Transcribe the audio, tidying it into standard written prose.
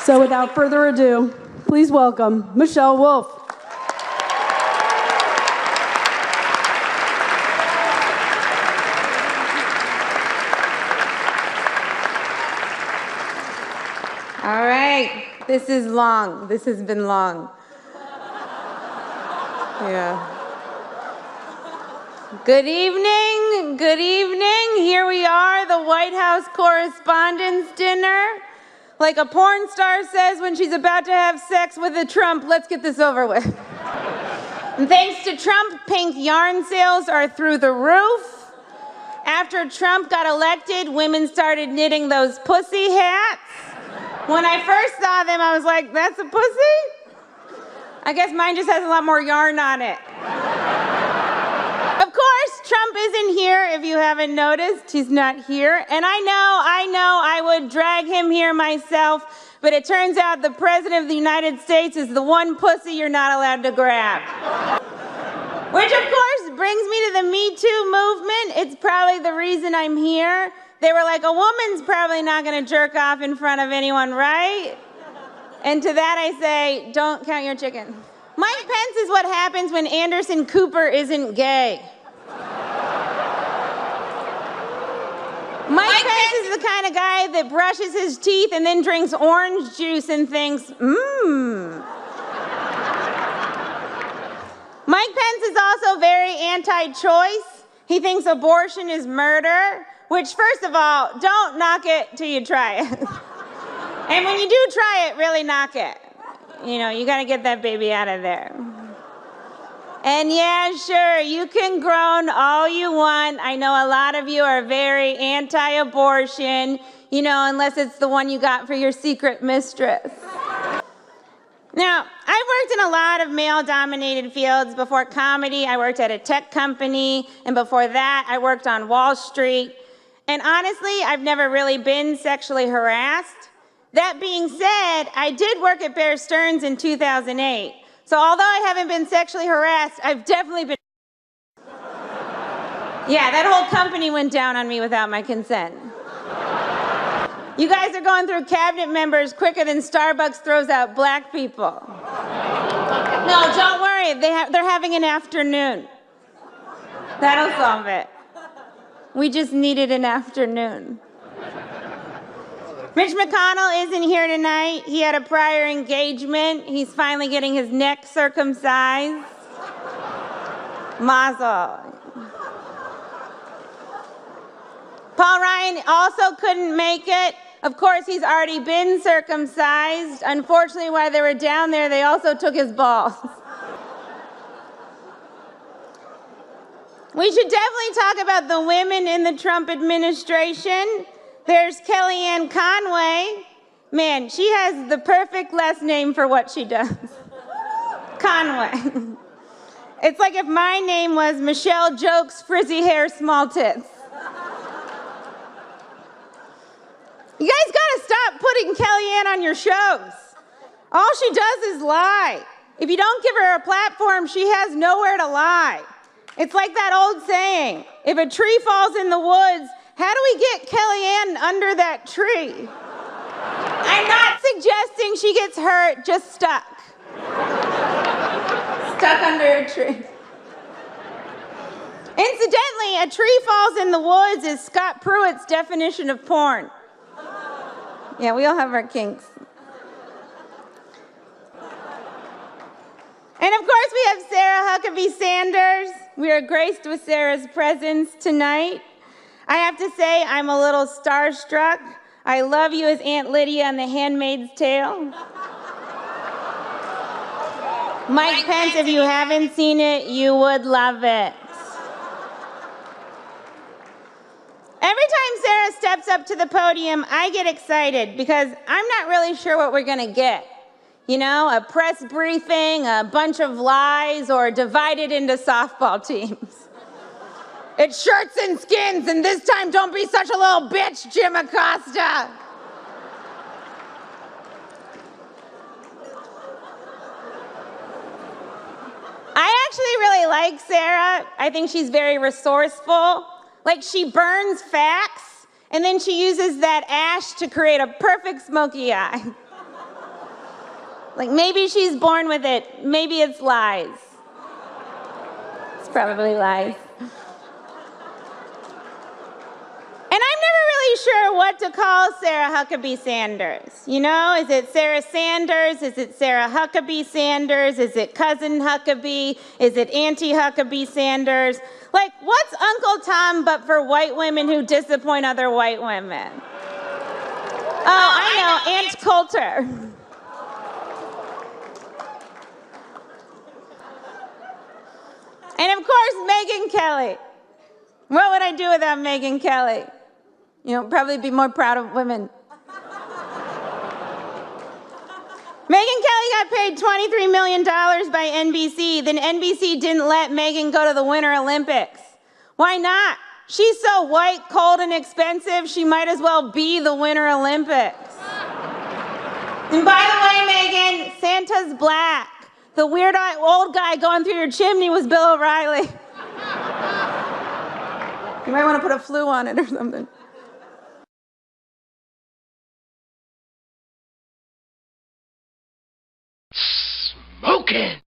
So without further ado, please welcome Michelle Wolf. All right, this is long. This has been long. Yeah. Good evening, good evening. Here we are, the White House Correspondance Dinner. Like a porn star says when she's about to have sex with a Trump, let's get this over with. And thanks to Trump, pink yarn sales are through the roof. After Trump got elected, women started knitting those pussy hats. When I first saw them, I was like, that's a pussy? I guess mine just has a lot more yarn on it. Of course, Trump isn't here, if you haven't noticed. He's not here. And I know I would drag him here myself, but it turns out the President of the United States is the one pussy you're not allowed to grab. Which, of course, brings me to the Me Too movement. It's probably the reason I'm here. They were like, a woman's probably not going to jerk off in front of anyone, right? And to that I say, don't count your chicken. Mike Pence is what happens when Anderson Cooper isn't gay. Mike Pence is the kind of guy that brushes his teeth and then drinks orange juice and thinks, Mike Pence is also very anti-choice. He thinks abortion is murder, which, first of all, don't knock it till you try it. And when you do try it, really knock it. You know, you gotta get that baby out of there. And yeah, sure, you can groan all you want. I know a lot of you are very anti-abortion, you know, unless it's the one you got for your secret mistress. Now, I've worked in a lot of male-dominated fields. Before comedy, I worked at a tech company, and before that, I worked on Wall Street. And honestly, I've never really been sexually harassed. That being said, I did work at Bear Stearns in 2008. So although I haven't been sexually harassed, I've definitely been. Yeah, that whole company went down on me without my consent. You guys are going through cabinet members quicker than Starbucks throws out black people. No, don't worry, they're having an afternoon. That'll solve it. We just needed an afternoon. Mitch McConnell isn't here tonight. He had a prior engagement. He's finally getting his neck circumcised. Mazel. Paul Ryan also couldn't make it. Of course, he's already been circumcised. Unfortunately, while they were down there, they also took his balls. We should definitely talk about the women in the Trump administration. There's Kellyanne Conway. Man, she has the perfect last name for what she does. Conway. It's like if my name was Michelle Jokes, frizzy hair, small tits. You guys gotta stop putting Kellyanne on your shows. All she does is lie. If you don't give her a platform, she has nowhere to lie. It's like that old saying, if a tree falls in the woods, how do we get Kellyanne under that tree? I'm not suggesting she gets hurt, just stuck. Stuck under a tree. Incidentally, a tree falls in the woods is Scott Pruitt's definition of porn. Yeah, we all have our kinks. And of course, we have Sarah Huckabee Sanders. We are graced with Sarah's presence tonight. I have to say, I'm a little starstruck. I love you as Aunt Lydia on The Handmaid's Tale. Mike Pence, if you haven't seen it, you would love it. Every time Sarah steps up to the podium, I get excited because I'm not really sure what we're gonna get. You know, a press briefing, a bunch of lies, or divided into softball teams. It's shirts and skins, and this time don't be such a little bitch, Jim Acosta. I actually really like Sarah. I think she's very resourceful. Like, she burns facts, and then she uses that ash to create a perfect smoky eye. Like, maybe she's born with it. Maybe it's lies. It's probably lies. And I'm never really sure what to call Sarah Huckabee Sanders. You know, is it Sarah Sanders? Is it Sarah Huckabee Sanders? Is it Cousin Huckabee? Is it Auntie Huckabee Sanders? Like, what's Uncle Tom but for white women who disappoint other white women? Oh, I know, Aunt Coulter. And of course, Megyn Kelly. What would I do without Megyn Kelly? You know, probably be more proud of women. Megyn Kelly got paid $23 million by NBC. Then NBC didn't let Megyn go to the Winter Olympics. Why not? She's so white, cold, and expensive, she might as well be the Winter Olympics. And by the way, Megyn, Santa's black. The weird old guy going through your chimney was Bill O'Reilly. You might want to put a flu on it or something. Smoking!